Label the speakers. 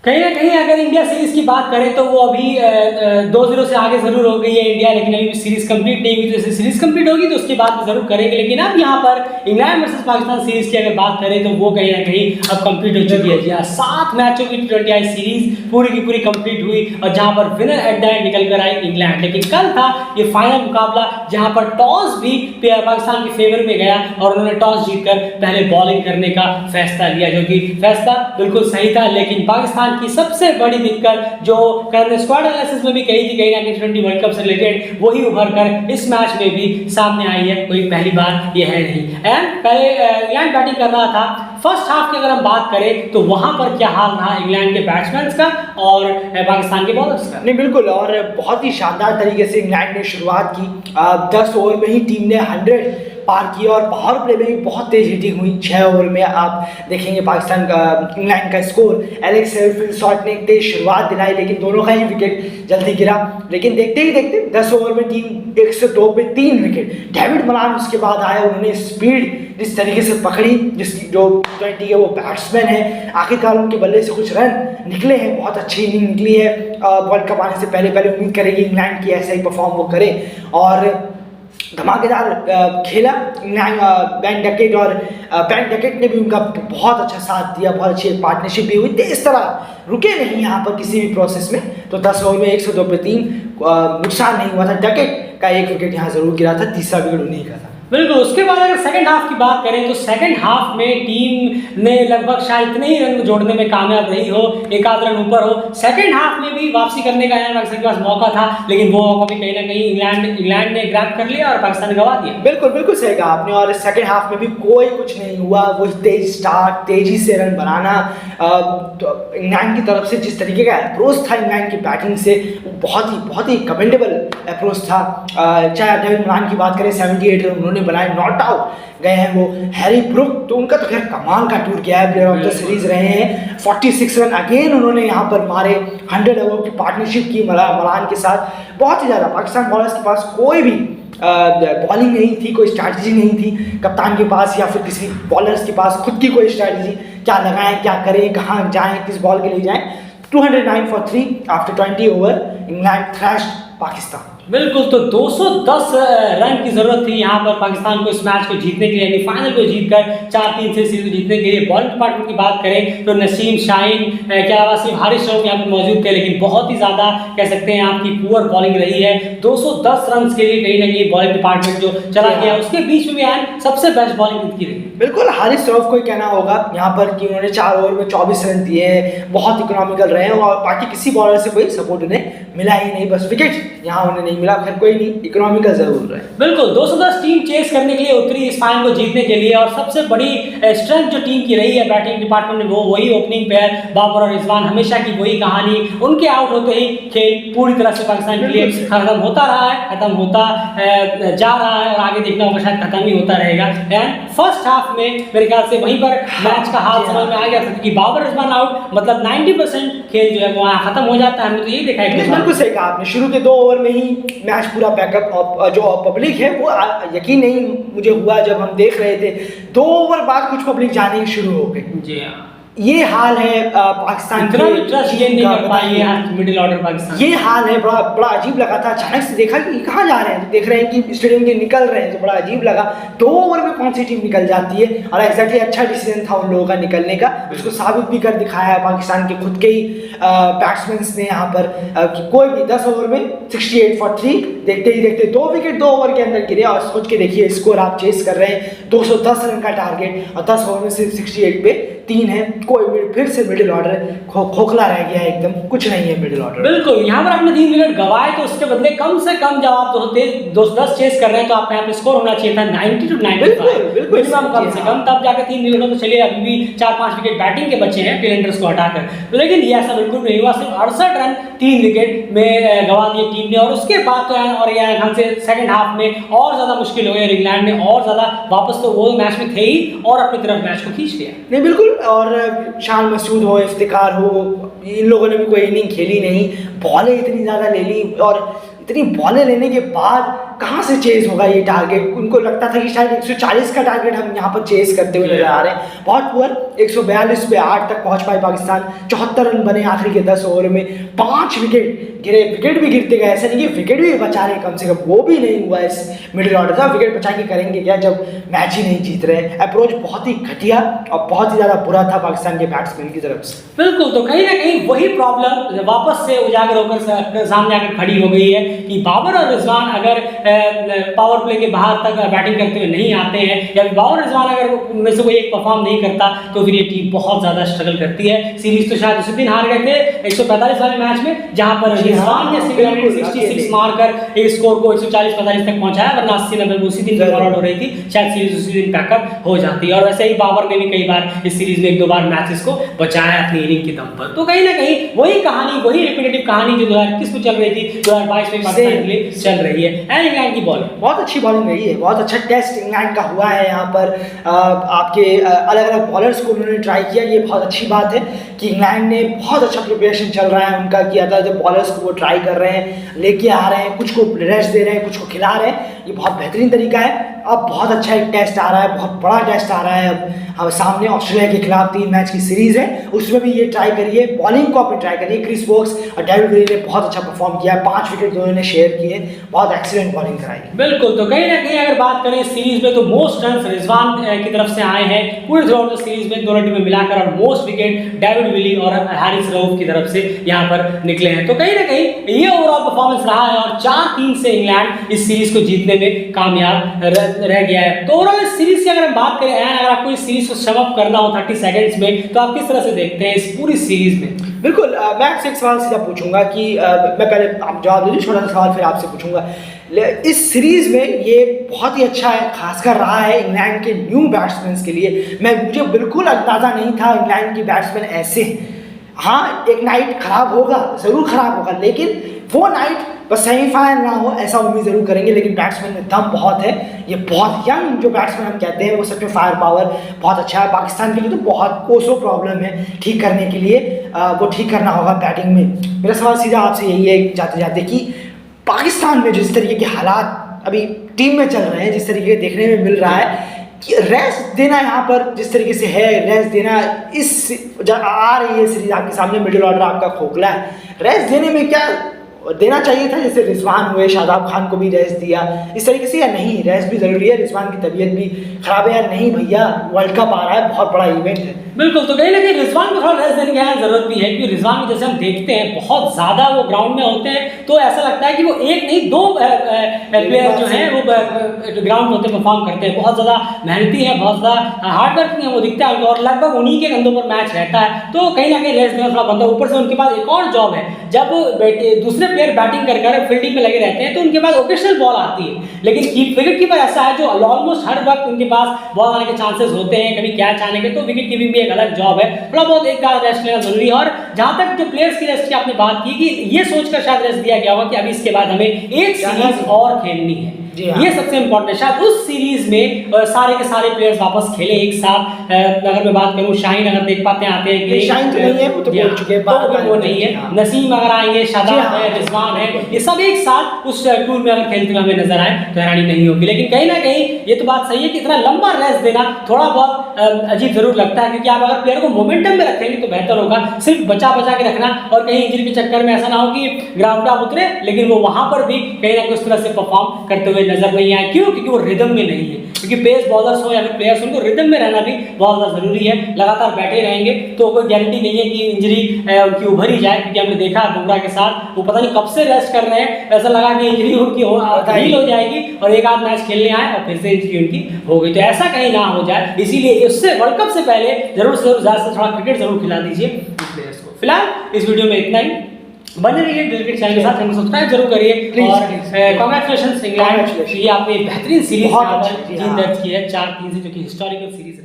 Speaker 1: कहीं ना कहीं अगर इंडिया सीरीज की बात करें तो वो अभी 2-0 से आगे जरूर हो गई है इंडिया, लेकिन अभी भी सीरीज कंप्लीट नहीं हुई। जैसे सीरीज कंप्लीट होगी तो उसकी बात जरूर करेंगे, लेकिन अब यहाँ पर इंग्लैंड वर्सेस पाकिस्तान सीरीज की अगर बात करें तो वो कहीं ना कहीं अब कंप्लीट हो चुकी है। जी हाँ, 7 मैचों की T20 आई सीरीज पूरी की पूरी कंप्लीट हुई और जहाँ पर विनर एट द एंड निकल कर आई इंग्लैंड। लेकिन कल था ये फाइनल मुकाबला जहाँ पर टॉस भी पाकिस्तान के फेवर में गया और उन्होंने टॉस जीतकर पहले बॉलिंग करने का फैसला लिया, जो कि फैसला बिल्कुल सही था। लेकिन पाकिस्तान की सबसे बड़ी दिक्कत जो करने स्क्वाड एनालिसिस में भी कही थी, कहीं ना कहीं T20 वर्ल्ड कप से रिलेटेड, वही उभर कर इस मैच में भी सामने आई है। कोई पहली बात ये है नहीं। एंड पहले इंग्लैंड बैटिंग कर रहा था। फर्स्ट हाफ की अगर हम बात करें तो वहां पर क्या हाल रहा इंग्लैंड के बैट्समैन का और पाकिस्तान के बॉलर्स का?
Speaker 2: नहीं बिल्कुल, और बहुत ही शानदार तरीके से इंग्लैंड ने शुरुआत की। 10 ओवर में ही टीम ने 100 पार किया और पावर प्ले में भी बहुत तेज हिटिंग हुई। 6 ओवर में आप देखेंगे पाकिस्तान का इंग्लैंड का स्कोर। एलेक्स हेयरफील्ड ने एक तेज शुरुआत दिलाई, लेकिन दोनों का ही विकेट जल्दी गिरा। लेकिन देखते ही देखते 10 ओवर में टीम 102 पे 3 विकेट। डेविड मलान उसके बाद आए, उन्होंने स्पीड जिस तरीके से पकड़ी, जिसकी जो T20 के वो बैट्समैन है, आखिरकार उनके बल्ले से कुछ रन निकले हैं। बहुत अच्छी इनिंग निकली है। वर्ल्ड कप आने से पहले उम्मीद करेगी इंग्लैंड की ऐसा ही परफॉर्म वो करे और धमाकेदार खेला इंग्लैंड। बेन डकेट ने भी उनका बहुत अच्छा साथ दिया, बहुत अच्छी पार्टनरशिप भी हुई। तो इस तरह रुके नहीं यहाँ पर किसी भी प्रोसेस में। तो 10 ओवर में 102 पे 3 नुकसान नहीं हुआ था। डकेट का 1 विकेट यहाँ जरूर गिरा था, तीसरा विकेट उन्हीं का था।
Speaker 1: बिल्कुल। उसके बाद अगर सेकंड हाफ की बात करें तो सेकंड हाफ में टीम ने लगभग शायद इतने ही रन जोड़ने में कामयाब रही हो, एक आध रन ऊपर हो। सेकंड हाफ में भी वापसी करने का पाकिस्तान के पास मौका था, लेकिन वो मौका भी कहीं ना कहीं इंग्लैंड ने ग्रैब कर लिया और पाकिस्तान ने गवा दिया।
Speaker 2: बिल्कुल सही कहा आपने। और सेकंड हाफ में भी कोई कुछ नहीं हुआ। वो तेज स्टार्ट, तेजी से रन बनाना, तो इंग्लैंड की तरफ से जिस तरीके का अप्रोच था इंग्लैंड की बैटिंग से, वो बहुत ही कमेंडेबल अप्रोच था। चाहे डेविड मलान की बात करें, 78 रन उन्होंने बनाए, नॉट आउट गए हैं वो। हैरी ब्रुक तो उनका तो खैर कमाल का टूर किया है, प्लेयर ऑफ द सीरीज रहे हैं। 46 रन अगेन उन्होंने यहाँ पर मारे। 100 ओवर की पार्टनरशिप की मलान के साथ। बहुत ही ज़्यादा पाकिस्तान बॉलर्स के पास कोई भी बॉलिंग नहीं थी, कोई स्ट्रैटेजी नहीं थी कप्तान के पास या फिर किसी बॉलर्स के पास खुद की कोई स्ट्रैटेजी, क्या लगाएं, क्या करें, कहाँ जाएं, किस बॉल के लिए जाएं। 209 for 3 after 20 over England thrashed Pakistan.
Speaker 1: बिल्कुल। तो 210 रन की जरूरत थी यहाँ पर पाकिस्तान को इस मैच को जीतने के लिए, यानी फाइनल को जीतकर 4-3 से सीरीज जीतने के लिए। बॉलिंग डिपार्टमेंट की बात करें तो नसीम शाहीन के अलावा सिर्फ हारिस रऊफ यहाँ पर मौजूद थे, लेकिन बहुत ही ज़्यादा कह सकते हैं आपकी पुअर बॉलिंग रही है। 210 रन के लिए कहीं ना कहीं बॉलिंग डिपार्टमेंट जो चला गया, उसके बीच में भी आए सबसे बेस्ट बॉलिंग किसकी रही?
Speaker 2: बिल्कुल हारिस रऊफ को ही कहना होगा यहाँ पर कि उन्होंने 4 ओवर में 24 रन दिए हैं, बहुत इकोनॉमिकल रहे हैं और बाकी किसी बॉलर से कोई सपोर्ट उन्हें मिला ही नहीं। बस विकेट यहाँ उन्हें नहीं मिला, फिर कोई नहीं, इकोनॉमिकल जरूर रहे।
Speaker 1: बिल्कुल। 210 टीम चेस करने के लिए उतरी इस फाइनल को जीतने के लिए, और सबसे बड़ी स्ट्रेंथ जो टीम की रही है बैटिंग डिपार्टमेंट में, वो वही ओपनिंग पेयर बाबर और रिजवान, हमेशा की वही कहानी। उनके आउट होते ही खेल पूरी तरह से पाकिस्तान के लिए खत्म होता रहा है, खत्म होता जा रहा है और आगे देखना होगा शायद खत्म ही होता रहेगा। एंड फर्स्ट हाफ में मेरे ख्याल से वहीं पर मैच का हाल समझ में आ गया था कि बाबर रिजवान आउट मतलब 90% खेल जो है वो खत्म हो जाता है। हमने तो यही देखा है।
Speaker 2: बिल्कुल सही कहा आपने। शुरू के 2 ओवर में ही मैच पूरा बैकअप, जो पब्लिक है वो यकीन नहीं मुझे हुआ जब हम देख रहे थे। 2 ओवर बाद कुछ पब्लिक जानी शुरू हो गई।
Speaker 1: जी हाँ,
Speaker 2: ये हाल है पाकिस्तान
Speaker 1: इतना भी ट्रस्ट गेन नहीं कर पाई है मिडिल ऑर्डर पाकिस्तान।
Speaker 2: ये हाल है, बड़ा अजीब लगा था। अचानक से देखा कि कहाँ जा रहे हैं, देख रहे हैं कि स्टेडियम के निकल रहे हैं, तो बड़ा अजीब लगा। 2 ओवर में कौन सी टीम निकल जाती है, और एग्जैक्टली अच्छा डिसीजन था उन लोगों का निकलने का। उसको साबित भी कर दिखाया है पाकिस्तान के खुद के ही बैट्समैन ने यहाँ पर कि कोई भी 10 ओवर में 68 for 3 देखते ही देखते 2 विकेट 2 ओवर के अंदर गिरे। और सोच के देखिए स्कोर आप चेस कर रहे हैं, 210 रन का टारगेट और 10 ओवर में सिर्फ 68 पे 3 है। कोई फिर से मिडिल ऑर्डर खोखला रह गया है, एकदम कुछ नहीं है मिडिल ऑर्डर।
Speaker 1: बिल्कुल। यहाँ पर आपने 3 विकेट गवाए तो उसके बदले कम से कम जब आप 210 चेस कर रहे हैं तो आपका यहाँ पे स्कोर होना चाहिए था 90 to 95 मिनिमम, कम से कम, तब जाकर 3 विकेटों तो चलिए अभी भी 4-5 विकेट बैटिंग के बचे हैं टेलेंडर्स को हटाकर। लेकिन ये ऐसा बिल्कुल नहीं हुआ। सिर्फ 68 रन 3 विकेट में गवा दिए टीम ने। और उसके बाद तो और यहाँ से सेकंड हाफ में और ज्यादा मुश्किल हो गई और इंग्लैंड ने और ज्यादा वापस तो वो मैच में थे ही और अपनी तरफ मैच को खींच लिया।
Speaker 2: नहीं बिल्कुल। और शान मसूद हो, इफ्तिकार हो, इन लोगों ने भी कोई इनिंग खेली नहीं। बॉलें इतनी ज़्यादा ले ली और इतनी बॉलें लेने के बाद कहाँ से चेज होगा ये टारगेट। उनको लगता था कि शायद 140 का टारगेट हम यहाँ पर चेज करते हुए नजर आ रहे हैं। बहुत पुअर 142 पे 8 तक पहुंच पाई पाकिस्तान। 74 रन बने आखिरी के 10 ओवर में, 5 विकेट गिरे। विकेट भी गिरते गए, ऐसा नहीं कि विकेट भी बचा रहे कम से कम, वो भी नहीं हुआ इस मिडिल ऑर्डर का। विकेट बचा के करेंगे क्या जब मैच ही नहीं जीत रहे। अप्रोच बहुत ही घटिया और बहुत ही ज़्यादा बुरा था पाकिस्तान के बैट्समैन की तरफ से।
Speaker 1: बिल्कुल, तो कहीं ना कहीं वही प्रॉब्लम वापस से उजागर होकर सामने आकर खड़ी हो गई है कि बाबर और रिजवान अगर पावर प्ले के बाहर तक बैटिंग करते हुए नहीं आते हैं, या बाबर रिजवान अगर उनमें से कोई एक परफॉर्म नहीं करता, तो फिर ये टीम बहुत ज़्यादा स्ट्रगल करती है। सीरीज तो शायद उसी दिन हार गए थे 145 वाले मैच में, जहां पर रिजवान ने 66 मारकर एक स्कोर को 140-45 तक पहुंचाया, वरना 80-90 उसी दिन ऑल आउट हो रही थी, शायद सीरीज उसी दिन पैकअप हो जाती है। और वैसे ही बाबर ने भी कई बार इस सीरीज में 1-2 बार मैचेस को बचाया अपनी इनिंग के दम पर। तो कहीं ना कहीं वही कहानी, वही रिपीटेटिव कहानी जो 2021 में चल रही थी, 2022 में पाकिस्तान के लिए चल रही है। एंड इंग्लैंड की बॉलिंग
Speaker 2: बहुत अच्छी बॉलिंग रही है, बहुत अच्छा टेस्ट इंग्लैंड का हुआ है। यहाँ पर आपके अलग अलग बॉलर्स को उन्होंने ट्राई किया। ये बहुत अच्छी बात है कि इंग्लैंड ने बहुत अच्छा प्रिपरेशन चल रहा है उनका, कि अलग अलग बॉलर्स को वो ट्राई कर रहे हैं, लेके आ रहे हैं, कुछ को रेस्ट दे रहे हैं, कुछ को खिला रहे हैं। ये बहुत बेहतरीन तरीका है। अब बहुत अच्छा एक टेस्ट आ रहा है, बहुत बड़ा टेस्ट आ रहा है। अब सामने ऑस्ट्रेलिया के खिलाफ 3 मैच की सीरीज है, उसमें भी ये ट्राई करिए, बॉलिंग को अपनी ट्राई करिए। क्रिस वोक्स और डेविड विली ने बहुत अच्छा परफॉर्म किया, 5 विकेट दोनों ने शेयर किए, बहुत एक्सीलेंट बॉलिंग कराई।
Speaker 1: बिल्कुल, तो कहीं ना कहीं अगर बात करें सीरीज में, तो मोस्ट रन रिजवान की तरफ से आए हैं पूरे थ्रू आउट द सीरीज में, दोनों टीमें मिलाकर, और मोस्ट विकेट डेविड विली और हारिस रऊफ की तरफ से यहाँ पर निकले हैं। तो कहीं ना कहीं ये ओवरऑल परफॉर्मेंस रहा है, और 4-3 से इंग्लैंड इस सीरीज को जीतने में कामयाब रह गया है। तो ओवरऑल इस सीरीज की अगर हम बात करें, अगर आपको इस सीरीज को सम अप करना हो 30 सेकंड्स में, तो आप किस तरह से देखते हैं इस पूरी सीरीज में?
Speaker 2: बिल्कुल, मैं आपसे एक सवाल सीधा पूछूंगा कि मैं पहले आप जवाब दीजिए, छोटा सा सवाल फिर आपसे पूछूंगा। इस सीरीज में ये बहुत ही अच्छा है, खासकर रहा है इंग्लैंड के न्यू बैट्समैन के लिए। मुझे बिल्कुल अंदाज़ा नहीं था इंग्लैंड के बैट्समैन ऐसे। हाँ, एक नाइट खराब होगा, ज़रूर खराब होगा, लेकिन वो नाइट बस सेमीफाइनल ना हो ऐसा उम्मीद जरूर करेंगे। लेकिन बैट्समैन में दम बहुत है, ये बहुत यंग जो बैट्समैन हम कहते हैं, वो सच में फायर पावर बहुत अच्छा है। पाकिस्तान के लिए तो बहुत कोसों प्रॉब्लम है ठीक करने के लिए, वो ठीक करना होगा बैटिंग में। मेरा सवाल सीधा आपसे यही है जाते जाते कि पाकिस्तान में जिस तरीके के हालात अभी टीम में चल रहे हैं, जिस तरीके देखने में मिल रहा है, कि रेस्ट देना यहाँ पर जिस तरीके से है, रेस्ट देना इस जब आ रही है सीरीज आपके सामने, मिडिल ऑर्डर आपका खोखला है, रेस्ट देने में क्या देना चाहिए था? जैसे रिजवान हुए, शादाब खान को भी रेस्ट दिया इस तरीके से, या नहीं रेस्ट भी ज़रूरी है? रिजवान की तबीयत भी खराब है या नहीं? भैया वर्ल्ड कप आ रहा है, बहुत बड़ा इवेंट है।
Speaker 1: बिल्कुल, तो कहीं ना कहीं रिजवान को थोड़ा रेस्ट देने की यहाँ जरूरत भी है, क्योंकि रिजवान को जैसे हम देखते हैं बहुत ज़्यादा वो ग्राउंड में होते हैं, तो ऐसा लगता है कि वो एक नहीं 2 प्लेयर जो हैं वो ग्राउंड में होते परफॉर्म करते हैं, बहुत ज़्यादा मेहनती हैं, बहुत ज़्यादा हार्ड वर्किंग है, वो दिखता है, और लगभग उन्हीं के कंधों पर मैच रहता है। तो कहीं ना कहीं रेस्ट देना थोड़ा बनता है। ऊपर से उनके पास एक और जॉब है, जब दूसरे प्लेयर बैटिंग कर फील्डिंग में लगे रहते हैं, तो उनके पास ओकेशनल बॉल आती है, लेकिन विकेट कीपर ऐसा है जो ऑलमोस्ट हर वक्त उनके पास बॉल आने के चांसेस होते हैं, कभी कैच आने के, तो विकेट कीपिंग भी एक अलग जॉब है। थोड़ा बहुत एक बार रेस्ट लेना जरूरी है। और जहां तक जो प्लेयर्स की रेस्ट की आपने बात की, कि ये सोचकर शायद रेस्ट दिया गया होगा कि अभी इसके बाद हमें एक सीरीज और खेलनी है, ये सबसे इंपॉर्टेंट है। शायद उस सीरीज में सारे के सारे प्लेयर्स वापस खेले एक साथ। अगर मैं बात करूं, शाहीन अगर देख पाते आते हैं,
Speaker 2: शाहीन तो नहीं है, वो तो बोल चुके हैं,
Speaker 1: वो नहीं है, नसीम अगर आएंगे, शादाब है, रिजवान है, ये सब एक साथ उस टूर में अगर खेलते हुए हमें नजर आए तो हैरानी नहीं होगी। लेकिन कहीं ना कहीं ये तो बात सही है कि इतना लंबा रेस्ट देना थोड़ा बहुत अजीब जरूर लगता है, क्योंकि आप अगर प्लेयर को मोमेंटम में रखेंगे तो बेहतर होगा। सिर्फ बचा के रखना, और कहीं इंजरी के चक्कर में ऐसा ना हो कि ग्राउंड पे आप उतरे लेकिन वो वहां पर भी कहीं ना कहीं उस तरह से परफॉर्म करते हुए नजर नहीं आए। क्योंकि वो रिदम में नहीं है, क्योंकि पेस बॉलर्स हो या फिर प्लेयर्स, उनको रिदम में रहना भी बहुत ज़्यादा जरूरी है। लगातार बैठे रहेंगे तो कोई गारंटी नहीं है कि इंजरी उनकी उभर ही जाए, क्योंकि हमने देखा बुमराह के साथ वो पता नहीं कब से रेस्ट कर रहे हैं, ऐसा लगा कि इंजरी उनकी हील हो जाएगी और एक आध मैच खेलने आए और फिर से इंजरी उनकी हो गई। तो ऐसा कहीं ना हो जाए, इसीलिए इससे वर्ल्ड कप से पहले जरूर से ज़्यादा से थोड़ा क्रिकेट जरूर खिला दीजिए प्लेयर्स को। फिलहाल इस वीडियो में इतना ही। बने रहिए क्रिकेट चैनल के साथ, चैनल सब्सक्राइब जरूर करिए, और कांग्रेचुलेशंस इंग्लैंड, ये आपने बेहतरीन सीरीज जीत दर्ज की है 4-3 से, जो कि हिस्टोरिकल सीरीज है।